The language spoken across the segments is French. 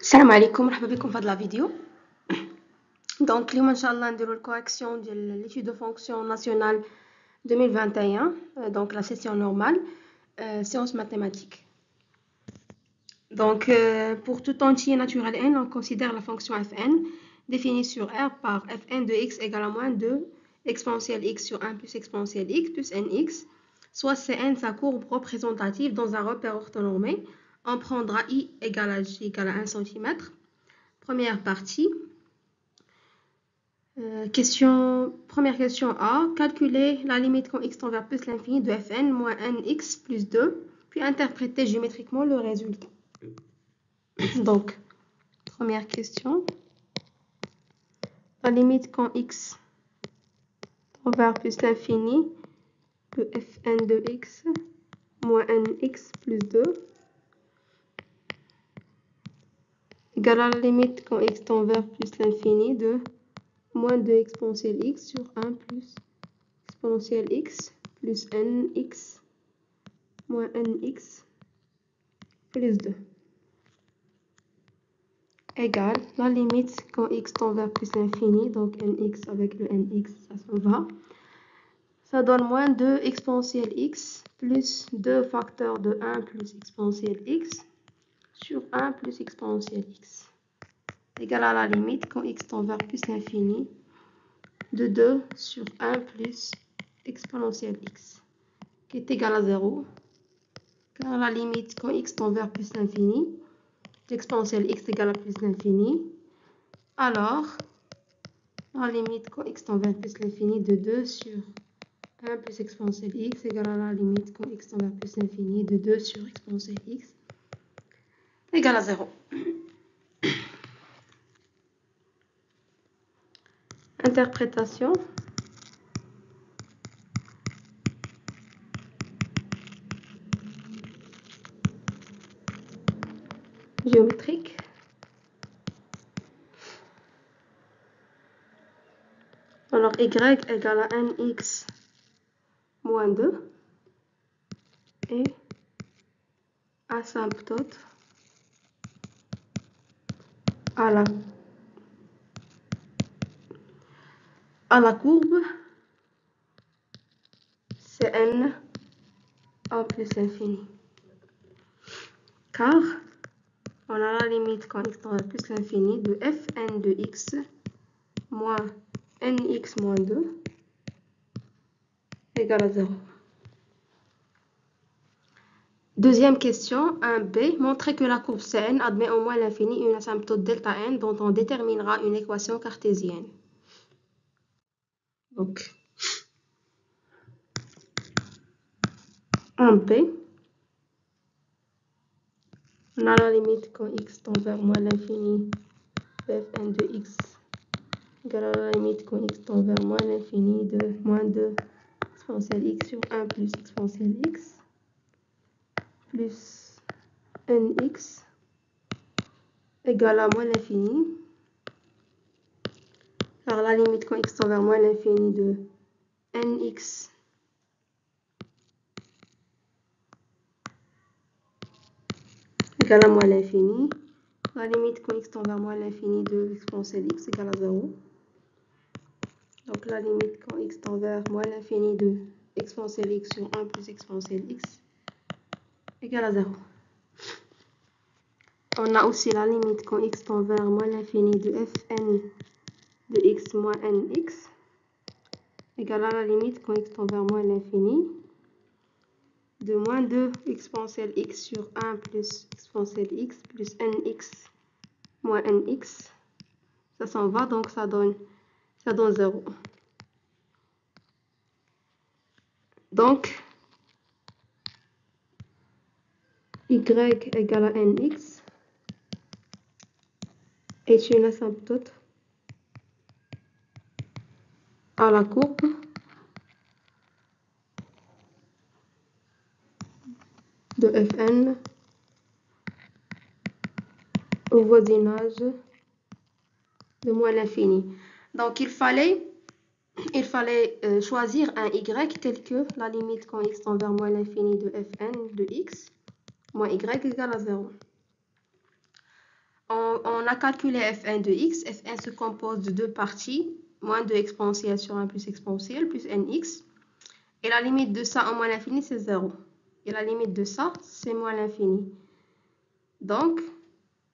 السلام عليكم، مرحبا بكم في هذا الفيديو. دونك اليوم ان شاء الله نديرو الكوريكسيون ديال ليتود دو فونكسيون ناسيونال 2021. donc la session normale, séance mathématique. Donc pour tout entier naturel n, on considère la fonction fn définie sur R par fn de x égale à moins 2 exponentielle x sur 1 plus exponentielle x plus nx, soit Cn sa courbe représentative dans un repère orthonormé. On prendra i égale à j égale à 1 cm. Première partie. Première question A. Calculer la limite quand x tend vers plus l'infini de fn moins nx plus 2, puis interpréter géométriquement le résultat. Donc, première question. La limite quand x tend vers plus l'infini de fn de x moins nx plus 2 égale à la limite quand x tend vers plus l'infini de moins 2 exponentielle x sur 1 plus exponentielle x plus nx moins nx plus 2 égale la limite quand x tend vers plus l'infini, donc nx avec le nx, ça s'en va. Ça donne moins 2 exponentielle x plus 2 facteurs de 1 plus exponentielle x sur 1 plus exponentielle x égale à la limite quand x tend vers plus l'infini de 2 sur 1 plus exponentielle x qui est égal à 0, car la limite quand x tend vers plus l'infini, l'exponentielle x égale à plus l'infini, alors la limite quand x tend vers plus l'infini de 2 sur 1 plus exponentielle x égale à la limite quand x tend vers plus l'infini de 2 sur exponentielle x égale à 0. Interprétation. Géométrique. Alors y égale à nx moins 2 et asymptote à la courbe Cn a plus l'infini, car on a la limite quand x tend vers plus l'infini de fn de x moins nx moins 2 égale à 0. Deuxième question, 1b. Montrer que la courbe Cn admet au moins l'infini une asymptote delta n dont on déterminera une équation cartésienne. Donc, 1b. On a la limite quand x tend vers moins l'infini de fn de x égale à la limite quand x tend vers moins l'infini de moins 2 exponentielle x sur 1 plus exponentielle x plus nx égale à moins l'infini. Alors la limite quand x tend vers moins l'infini de nx égale à moins l'infini. La limite quand x tend vers moins l'infini de exponentielle x égale à 0. Donc la limite quand x tend vers moins l'infini de exponentielle x sur 1 plus exponentielle x égale à 0. On a aussi la limite quand x tend vers moins l'infini de fn de x moins nx égale à la limite quand x tend vers moins l'infini de moins 2 exponentielle x sur 1 plus exponentielle x plus nx moins nx. Ça s'en va, donc ça donne 0. Donc, y égale à nx est une asymptote à la courbe de fn au voisinage de moins l'infini. Donc il fallait choisir un y tel que la limite quand x tend vers moins l'infini de fn de x moins y égale à 0. On a calculé f1 de x. f1 se compose de deux parties, moins 2 exponentielle sur 1 plus exponentielle, plus nx. Et la limite de ça en moins l'infini, c'est 0. Et la limite de ça, c'est moins l'infini. Donc,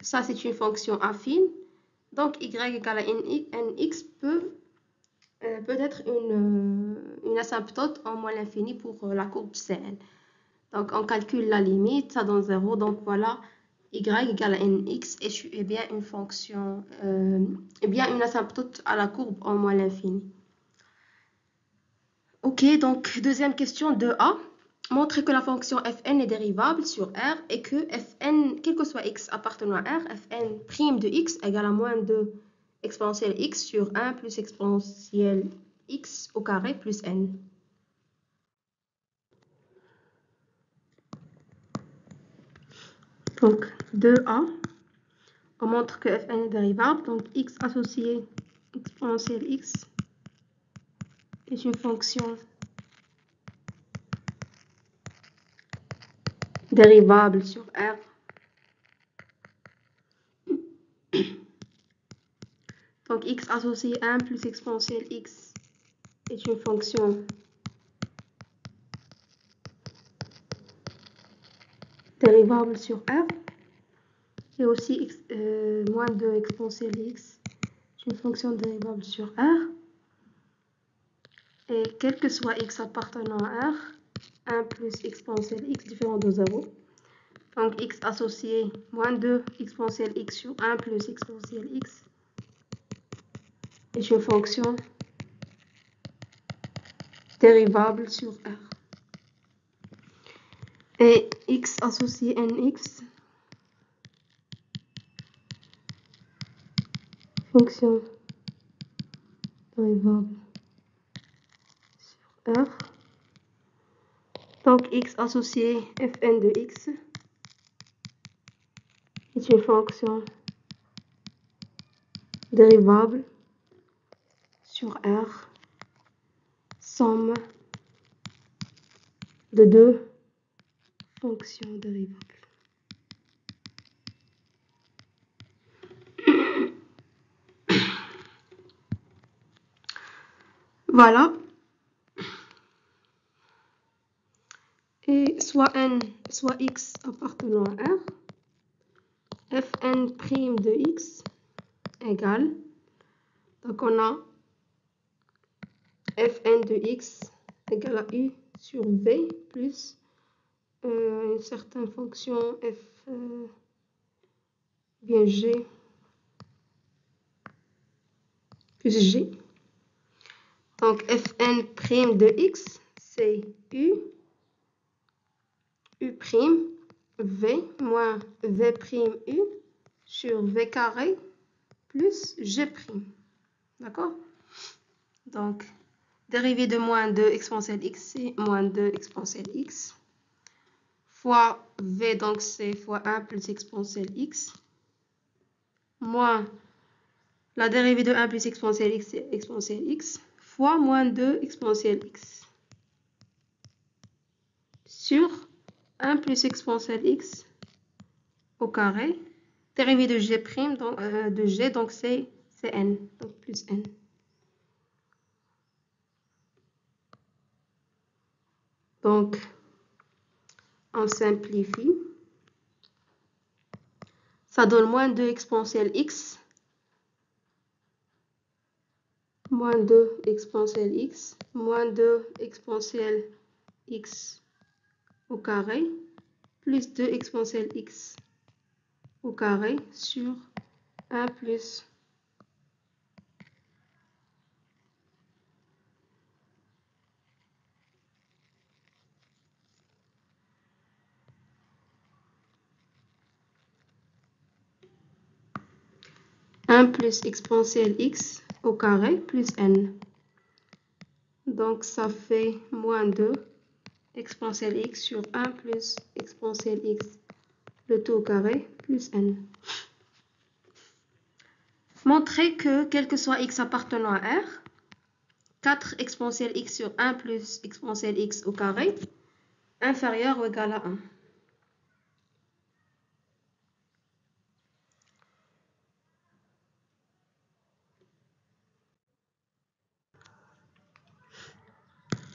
ça, c'est une fonction affine. Donc, y égale à nx peut être une asymptote en moins l'infini pour la courbe Cn. Donc, on calcule la limite, ça donne 0. Donc, voilà, y égale à nx est bien une fonction, est bien une asymptote à la courbe en moins l'infini. Ok, donc, deuxième question, 2a. Montrer que la fonction fn est dérivable sur R et que fn, quel que soit x appartenant à R, fn prime de x égale à moins 2 exponentielle x sur 1 plus exponentielle x au carré plus n. Donc, 2a, on montre que fn est dérivable. Donc, x associé exponentielle x est une fonction dérivable sur R. Donc, x associé 1 plus exponentielle x est une fonction dérivable sur R. Et aussi moins 2 exponentielle x est une fonction dérivable sur R. Et quel que soit x appartenant à R, 1 plus exponentielle x différent de 0. Donc, x associé moins 2 exponentielle x sur 1 plus exponentielle x est une fonction dérivable sur R. Et x associé nx, fonction dérivable sur R. Donc, x associé fn de x est une fonction dérivable sur R, somme de deux fonctions dérivables. Voilà. Et soit n, soit x appartenant à R, fn prime de x égale, donc on a fn de x égale à u sur v plus une certaine fonction f bien g plus g. Donc fn prime de x, c'est u prime v moins v prime u sur v carré plus g prime. D'accord? Donc, dérivée de moins 2 exponentielle x, c'est moins 2 exponentielle x fois v, donc c'est fois 1 plus exponentielle x, moins la dérivée de 1 plus exponentielle x, c'est exponentielle x, fois moins 2 exponentielle x sur 1 plus exponentielle x au carré, dérivée de g prime, donc c'est n, donc plus n. Donc, on simplifie. Ça donne moins 2 exponentielle x, moins 2 exponentielle x, moins 2 exponentielle x au carré, plus 2 exponentielle x au carré sur 1 plus 1 plus exponentielle x au carré plus n. Donc, ça fait moins 2 exponentielle x sur 1 plus exponentielle x, le tout au carré, plus n. Montrer que, quel que soit x appartenant à R, 4 exponentielle x sur 1 plus exponentielle x au carré, inférieur ou égal à 1.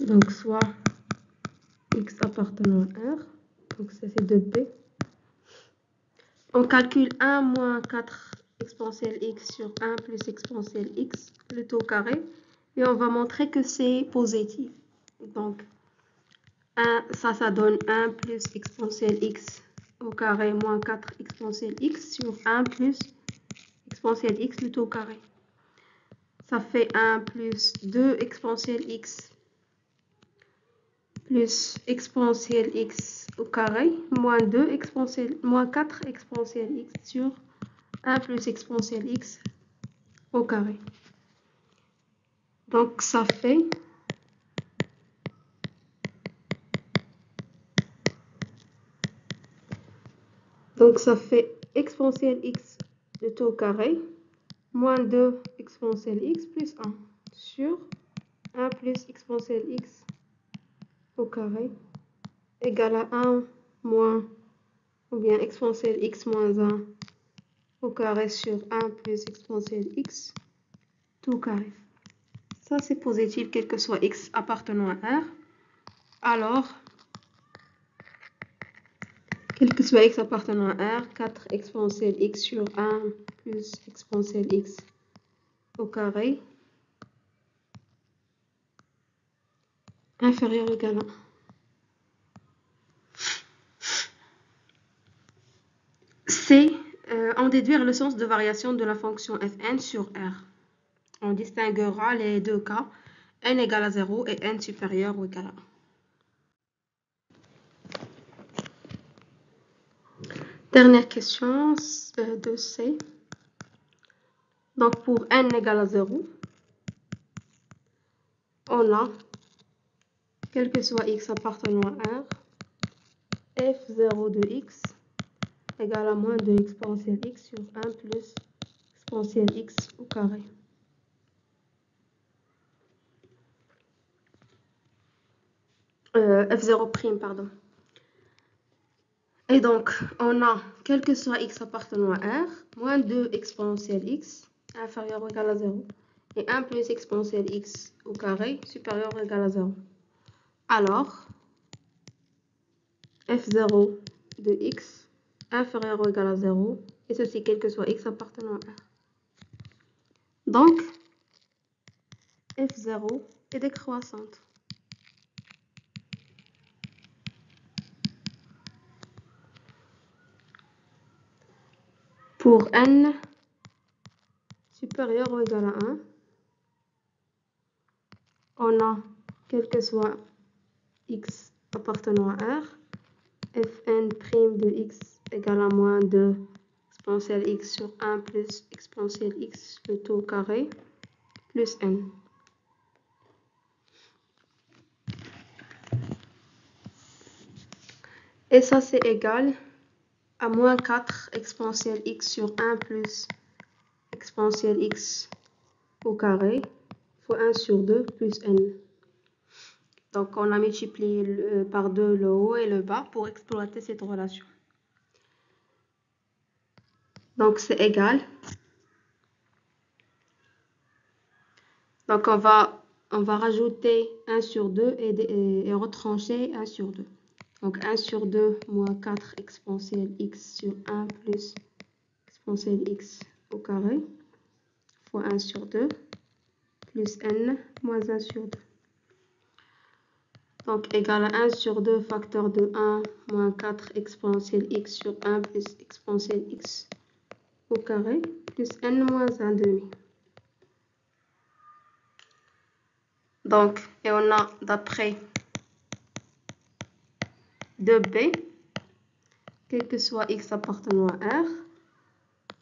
Donc, soit x appartenant à R. Donc, ça, c'est 2b. On calcule 1 moins 4 exponentielle x sur 1 plus exponentielle x, le tout au carré. Et on va montrer que c'est positif. Donc, ça donne 1 plus exponentielle x au carré moins 4 exponentielle x sur 1 plus exponentielle x, le tout au carré. Ça fait 1 plus 2 exponentielle x plus exponentielle x au carré moins 4 exponentielle x sur 1 plus exponentielle x au carré. Donc, ça fait exponentielle x le tout au carré moins 2 exponentielle x plus 1 sur 1 plus exponentielle x au carré égale à 1 moins ou bien exponentielle x moins 1 au carré sur 1 plus exponentielle x tout carré. Ça, c'est positif, quel que soit x appartenant à R. Alors, quel que soit x appartenant à R, 4 exponentielle x sur 1 plus exponentielle x au carré inférieur ou égal à 1. C'est en déduire le sens de variation de la fonction fn sur R. On distinguera les deux cas, n égale à 0 et n supérieur ou égal à 1. Dernière question de C. Donc, pour n égale à 0, on a, quel que soit x appartenant à R, f0 de x égale à moins 2 exponentielle x sur 1 plus exponentielle x au carré. F0', pardon. Et donc, on a, quel que soit x appartenant à R, moins 2 exponentielle x inférieur ou égal à 0 et 1 plus exponentielle x au carré supérieur ou égal à 0. Alors, f0 de x inférieur ou égal à 0, et ceci quel que soit x appartenant à R. Donc, f0 est décroissante. Pour n supérieur ou égal à 1, on a, quel que soit x appartenant à R, fn' de x égale à moins 2 exponentielle x sur 1 plus exponentielle x le tout au carré plus n. Et ça, c'est égal à moins 4 exponentielle x sur 1 plus exponentielle x au carré fois 1 sur 2 plus n. Donc, on a multiplié par 2 le haut et le bas pour exploiter cette relation. Donc, c'est égal. Donc, on va rajouter 1 sur 2 et retrancher 1 sur 2. Donc, 1 sur 2 moins 4 exponentielle x sur 1 plus exponentielle x au carré fois 1 sur 2 plus n moins 1 sur 2. Donc, égal à 1 sur 2 facteur de 1 moins 4 exponentielle x sur 1 plus exponentielle x au carré plus n moins 1 demi. Donc, et on a d'après 2b, quel que soit x appartenant à R,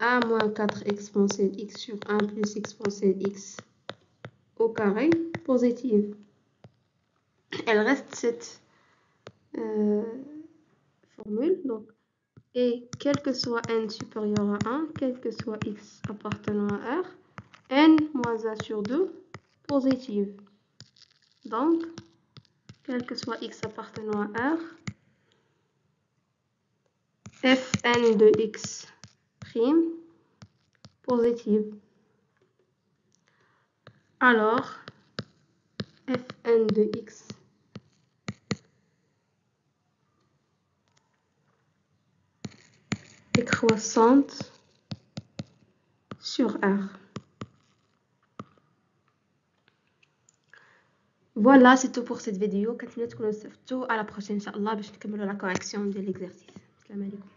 1 moins 4 exponentielle x sur 1 plus exponentielle x au carré positive. Elle reste cette formule. Donc, et quel que soit n supérieur à 1, quel que soit x appartenant à R, n moins 1 sur 2 positive. Donc, quel que soit x appartenant à R, fn de x prime positive. Alors, Fn de x est croissante sur R. Voilà, c'est tout pour cette vidéo. À la prochaine, Inch'Allah, باش نكملوا la correction de l'exercice. Salam alaikum.